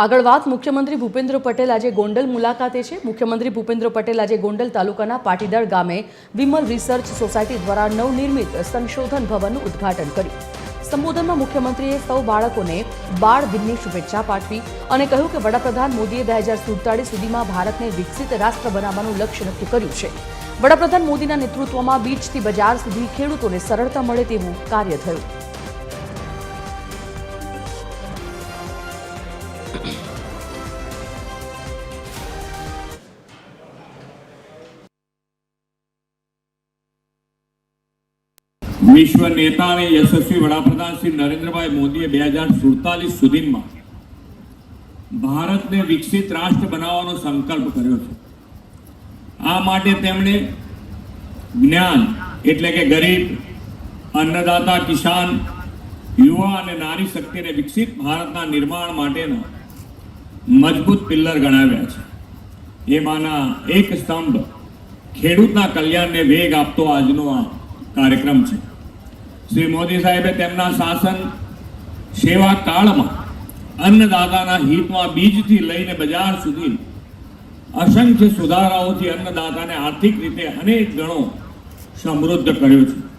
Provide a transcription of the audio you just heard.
આગળ વાત મુખ્યમંત્રી ભૂપેન્દ્ર પટેલ આજે ગોંડલ મુલાકાતે છે। મુખ્યમંત્રી ભૂપેન્દ્ર પટેલ આજે ગોંડલ તાલુકાના પાટીદાર ગામે વિમલ રિસર્ચ સોસાયટી દ્વારા નવનિર્મિત સંશોધન ભવનનું ઉદ્ઘાટન કર્યું। સંબોધનમાં મુખ્યમંત્રીએ સૌ બાળકોને બાળ દિનની શુભેચ્છા પાઠવી અને કહ્યું કે વડાપ્રધાન મોદીએ 2047 સુધીમાં ભારતને વિકસિત રાષ્ટ્ર બનાવવાનું લક્ષ્ય નક્કી કર્યું છે। વડાપ્રધાન મોદીના નેતૃત્વમાં બીજથી બજાર સુધી ખેડૂતોને સરળતા મળે તેવું કાર્ય થયું। विश्व नेता ने यशस्वी वडाप्रधान श्री नरेंद्रभाई मोदीए 2047 सुधीमां भारत ने विकसित राष्ट्र बनावવાનો संकल्प कर्यो छे। आ माटे तेमणे ज्ञान एटले के गरीब, अन्नदाता, किसान, युवा अने नारी शक्ति ने विकसित भारतना निर्माण माटेना मजबूत पिल्लर गणाव्या छे। एमाना एक स्तंभ खेडूतना कल्याणने वेग आपतो आजनो आ कार्यक्रम छे। श्री मोदी साहेबे तेमना शासन सेवा काळमां अन्नदाताना हितमां बीजथी लईने बजार सुधी असंख्य सुधाराओथी अन्नदाताने आर्थिक रीते अनेक गणो समृद्ध कर्यो छे।